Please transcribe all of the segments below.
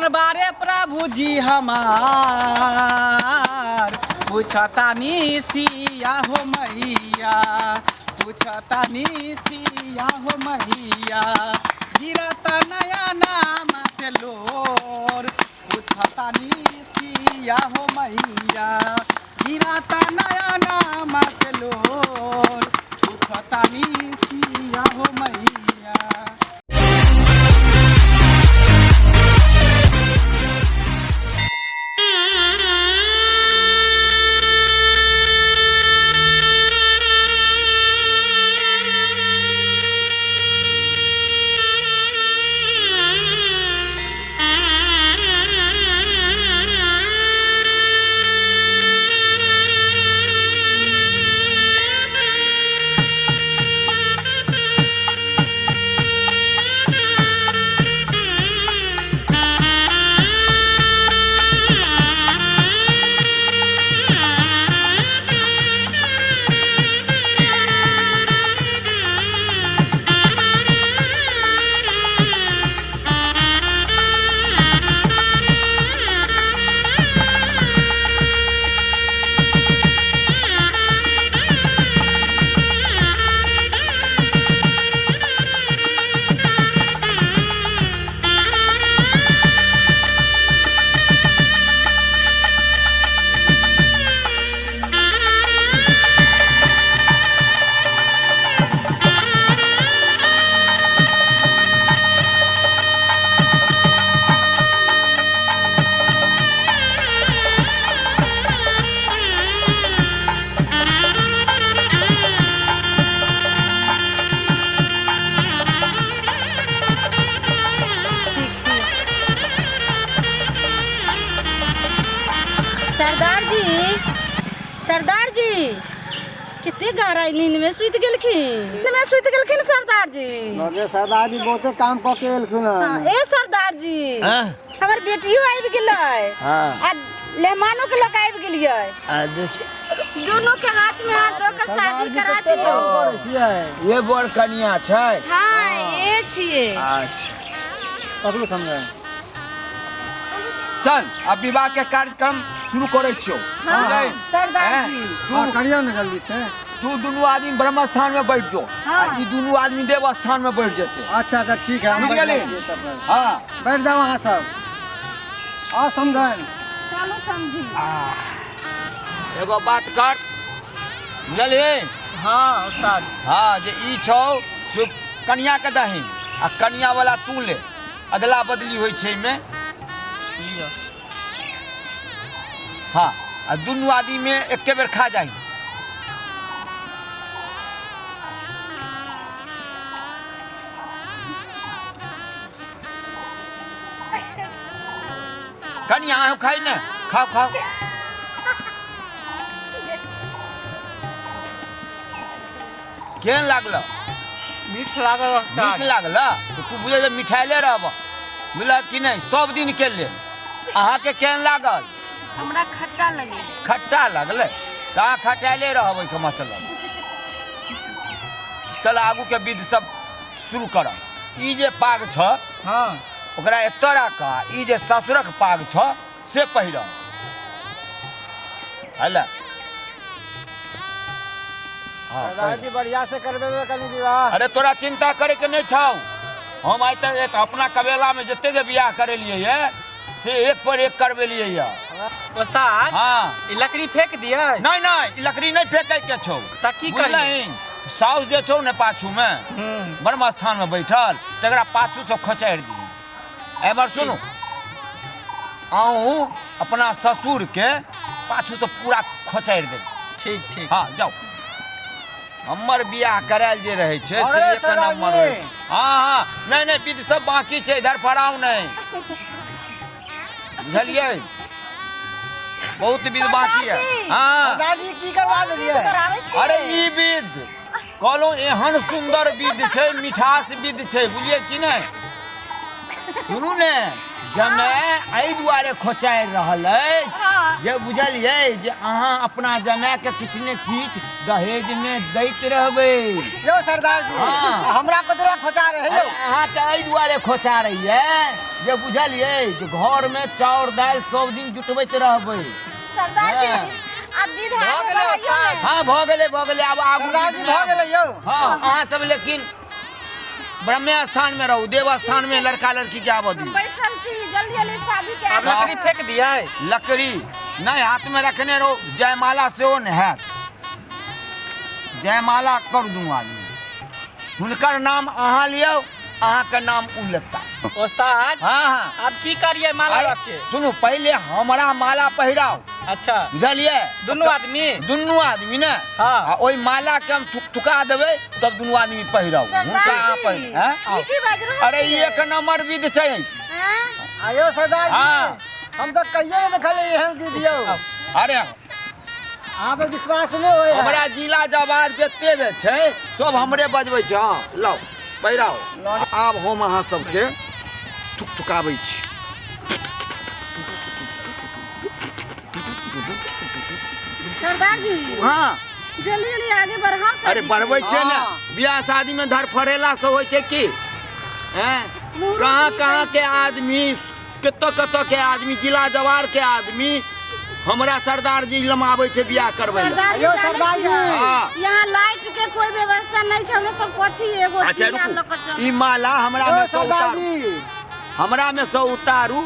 कैसन बारे प्रभु जी हमार, पूछतानी सिया हो मैया, पूछतानी सिया हो मैया, गिरता नया नाम से लोर, पूछतानी सिया हो मैया, गिरता नया नाम से लोर, पूछतानी सिया हो मैया। सरदार जी कितने गहरा नींद में सुत गेलखिन सरदार जी। सरदार जी बहुते काम क के एलखिन। ए सरदार जी हमर बेटियो आबि गेलै आ लेमानो के लोग आबि गेलियै दोनों के हाथ में हाथ दो के शादी करा दियो। ये बड़ कन्या छै। हां ये छियै। अच्छा ककरो समझे चल अब विवाह के कार्यक्रम शुरू करे छियो। हां सरदार जी तू करियो ना जल्दी से। तू दोनों आदमी ब्रह्म स्थान में बैठ जो हाँ। ई दोनों आदमी देव स्थान में बैठ जेते। अच्छा अच्छा ठीक है हम बुझ बैठ गेली? जाइए तब। हां बैठ जाओ वहाँ सब। आ समझन चलो समझी। एगो बात कर बुझलिए। हाँ उस्ताद। हाँ जे ई छौ से कन्या के दही आ कन्या वाला तू ले, अदला बदली होई छै में। हाँ आ दुनू आदमी में एके बेर खा जाई। कन्या आयो खाई ने खाओ खाओ। केहन लागल? मीठ लागल मीठ लागल तो तू बुझे मिठाइले रहब बुझल कि नहीं सब दिन के ले। अहाँ के केहन लागल? हमरा खट्टा लगे। खट्टा लगल कहाँ खटाइले रहब के मतलब। चल आगू के विधि सब शुरू करब। ई जे पाग छ हाँ ओकरा एतऽ राख, ई जे ससुरक पाग छ से पहिरब। हला सरदार जी बढ़िया से करबेबे कनी विवाह। अरे तोरा चिंता करे के नहीं छौ। हम आइ तक अपना कबेला में जते जे बियाह करेलिए ये से एक पर एक करबेलिए ये। उस्ताद हाँ ई लकड़ी फेंक दिया। नहीं नहीं ई लकड़ी नहीं फेंके के छौ। त की करी? साउस जे छौ ने पाछू में ब्रह्म स्थान में बैठल तकरा पाछू से खोचाड़ दी। एबर सुनू आहू अपना ससुर के पाछू से पूरा खोचाड़ दे। ठीक ठीक। हाँ जाओ। हमर बियाह करायल जे रहे छे से अरे एक सरदार नंबर जी। रहे। हाँ हाँ नहीं नहीं विधि सब बाकी छे, इधर फराव नहीं बुझलिए बहुत विधि बाकी है। हाँ सरदार जी की करवा देलिए? करावे छी। अरे ई विध कहलो एहन सुंदर विध छे, मिठास विध छे बुझिए कि नहीं। सुनू ने जमाई एहि दुआरे खोचारि रहल अछि जे बुझलिए जे अहाँ अपना जमाई के किछु ने किछु दहेज में दैत रहबै। यो सरदार जी हाँ। हमरा कतरा खोचा रहे हो अहाँ के एहि दुआरे खोचा रही है जे बुझलिए जे घर में चाउर दाल सब दिन जुटबैत रहबै। सरदार जी अब विध है हाँ भ गेलै अब आगू सरदार जी भ गेलै यौ। हाँ अहाँ सब लेकिन ब्रह्म स्थान में रहू, देव स्थान में लड़का लड़की के आबऽ दी। बैसल छी जल्दी जल्दी शादी के अब लकड़ी फेंक दिया है। लकड़ी नहीं हाथ में रखने रहो, जयमाला से ओ है जयमाला कर दूँ आदमी हुनकर नाम अहाँ लियो, अहाँ के नाम उ लेता। उस्ताद हाँ हाँ अब की करिए माला रख के? सुनू पहले हमरा माला पहिराओ, अच्छा बुझलिए दुनू आदमी ने हाँ। आ ओई माला के हम थुका देबै तब दुनू आदमी पहिराओ। हुनका अहाँ पहिर हैं? की बाज रहो अरे ये एक नंबर विध छै। आयो सरदार हाँ। जी हम तो कहियो नहीं देखले एहन विधि यौ। अरे अहाँ पे विश्वास नहीं होय हमरा जिला जवार जते छै सब हमरे बजबै छै। हाँ लाओ पहिराओ। आब हम अहाँ सबके थुकाबै छी। सरदार जी हाँ जल्दी जल्दी आगे बढ़ाओ। अरे बढ़बै छै ने, हाँ। बियाह शादी में धर फरेला से होइ छै की हैं? कहाँ के आदमी कत के आदमी जिला जवार के आदमी हमरा सरदार जी लम आबै छै बियाह करबै। सरदार जी आयो सरदार जी हाँ। यहाँ लाइट के कोई व्यवस्था नहीं छै, हम सब कथी एगो अच्छा दिया लऽ के रुकू, चल। ई माला हमरा आयो में से सरदार उतारू, जी हमरा में से उतारू,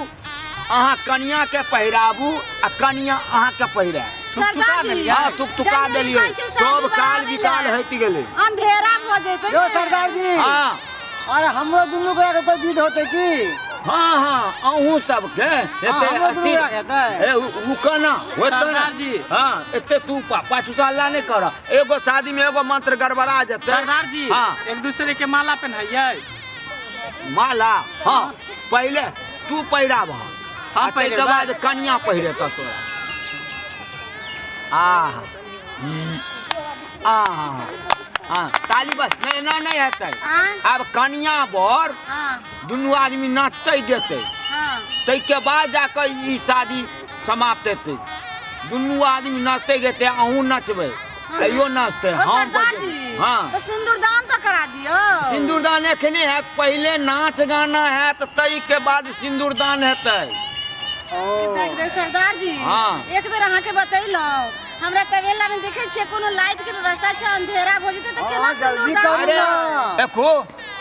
अहाँ कनिया के पहिराबू आ कनिया अहाँ के पहिरा। सरदार जी हाँ तुका देलियै, सब काल विकाल हट गेलै। अंधेरा भ जेतै यो सरदार जी हाँ अरे हमरो दुनू गोरा के कोई विध होते की? हाँ हाँ अहूँ सबके हमरो दुनू गोरा के हेतै। रुकना होतै ना सरदार जी। हाँ एते तू पाछू से हल्ला नहीं कर। एगो शादी में एगो मंत्र गड़बड़ा जेतै। सरदार जी हाँ एक दूसरे के माला पहनाइए। माला हाँ पहले तू पहिराब, हाँ, ताहिके पहिरेबै। बाद कनिया पहिरेत तोरा। आहा आहा हाँ ताली बस नहीं हेतै। अब कनिया बर दुनू आदमी नाचते जेतै, ताहिके बाद जाकर ई शादी समाप्त हेतै। दुनू आदमी नाचते जेतै, अहूँ नचबै अयो नाचते हम बजेबै। हाँ तो सिंदूरदान तो करा दियो। सिंदूरदान एखने हैत, पहले नाच गाना हैत ताहिके बाद सिंदूरदान हेतै। देख दे सरदार जी हाँ। एक बेर अहाँ के बतैलौं, हमरा तबेला में देखे छियै कोनो लाइट के व्यवस्था छै, अंधेरा भ जेतै त केना हाँ, जल्दी सिंदूरदान करू होतै? ना। देखो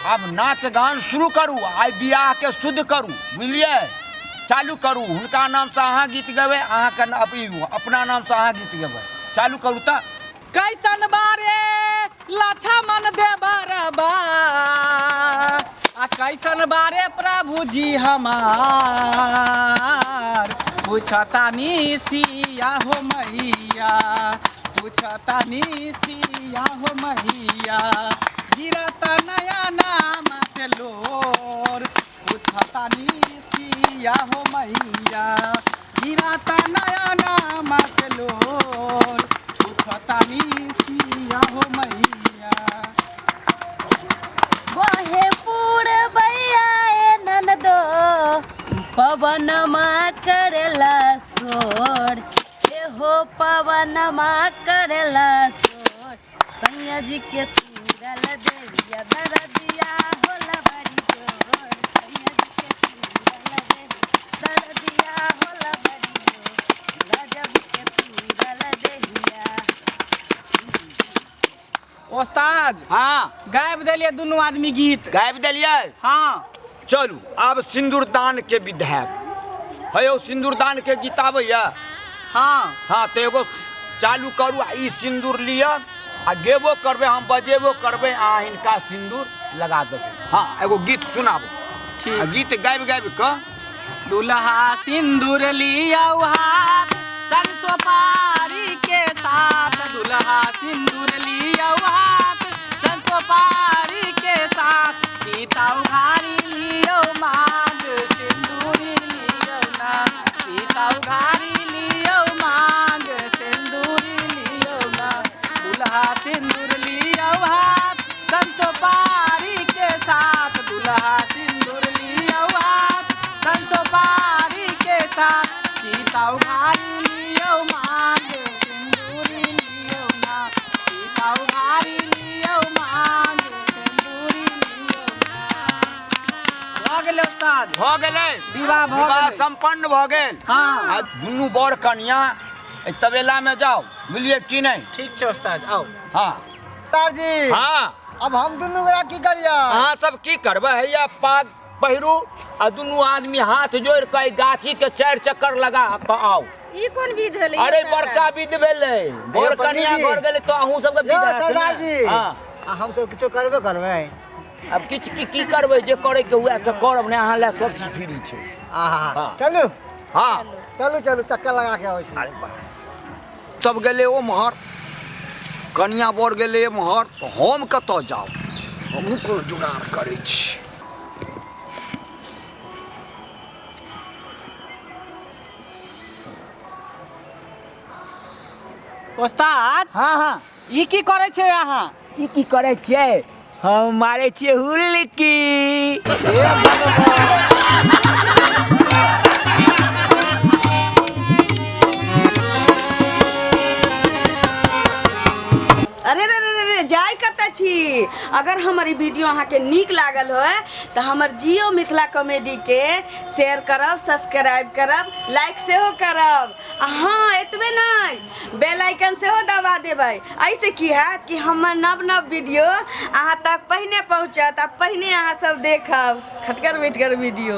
अब नाच गान शुरू करू, आई बियाह के शुद्ध करू, बुझलिए चालू करू। हुनका नाम से अहाँ गीत गेबै, अहाँ के अपना नाम से अहाँ गीत गेबै। चालू करू त कैसन बारे लाछा मन दे बरबा आ कैसन बारे प्रभु जी हमार पूछतानी सिया हो मैया, पूछतानी सिया हो मैया, गिरत नया नाम से लोर पूछतानी सिया हो मैया, गिरत नया नाम से लोर पूछतानी सिया हो मैया। बहे पूरबैया ए ननदो पवनमा करेला सोर, एहो पवनमा करेला सोर, सैया जी के तीरल देविया दरदिया होला बड़ी जोर, सैया जी के तीरल देविया दरदिया होला बड़ी जोर, राजा जी के तीरल देविया। उस्ताद हाँ गायब देलिए दुनू आदमी गीत। गाबि देलियै। हाँ चलू आब सिंदूरदान के विधायक है, सिंदूरदान के गीत आबैया। हाँ हाँ तो एगो चालू करू, आ ई सिंदूर लिअ आ गेबो करबै, हम बजेबो करबै, अहाँ हिनका सिंदूर लगा देबै। हाँ एगो गीत सुनाबो, ठीक। आ गीत गाबि गाबि कऽ दुल्हा सिंदूर लिया हाथ संग सोपारी के साथ, दुल्हा सिंदूर लिया हाथ संग सोपारी के साथ, सीता उघारी लियो मांग सिंदूरी लियो ना, सीता उघारी लियो मांग सिंदूरी लियो ना, दुल्हा सिंदूर लिया हाथ संग सोपारी के साथ, दुल्हा सिंदूर लिया हाथ संग सोपारी के साथ, सीता उघारी लियो मांग सिंदूरी लियो ना, सीता उघारी उस्ताद भ गेलै विवाह भ विवाह गेलै। संपन्न भ गेल। हाँ। आ दुनू बर कन्या एहि तबेला में जाओ, बुझलिए कि नहीं? ठीक छै उस्ताद आओ। हाँ उस्ताद जी हाँ अब हम दुनू गोरा की करिया? अहाँ सब की करबै? हैया पाग पहिरू आ दुनू आदमी हाथ जोड़ के गाछी के 4 चक्कर लगा के आओ। ई कोन विध भेलै? अरे बड़का विध भेलै, बर कन्या पंडित जी। घर गेलै तो अहूँ सबके यो विध हैत सरदार ने। जी हाँ हम सब किछो करबे करबै। अब किछ की करबै, जे करे के हुए से करब ने, अहाँ ले सब चीज फ्री छै। आहा हाँ। चलू हाँ चलू चलू चक्कर लगा के आबै छी। अरे वाह, सब गेलै ओम्हर, कन्या बर गेलै एम्हर, तो हम कतऽ जाउ? हमहूँ कोनो जुगाड़ करै छी। उस्ताद हाँ हाँ ई की करै छै अहाँ? ई की करै छियै? हम मारै छियै हुल्की। अरे रे रे रे रे जाय कतऽ छी? अगर हमर ई वीडियो अहाँके नीक लागल हो तऽ हमर जियो मिथिला कॉमेडी के शेयर करब, सब्सक्राइब करब, लाइक सेहो करब। आ हाँ एतबे नहीं, बेल आइकन सेहो दबा देबै। ऐसे की हैत कि हमर नव नव वीडियो अहाँ तक पहिने पहुँचत आ पहिने अहाँ सब देखब खटकर बैठकर वीडियो।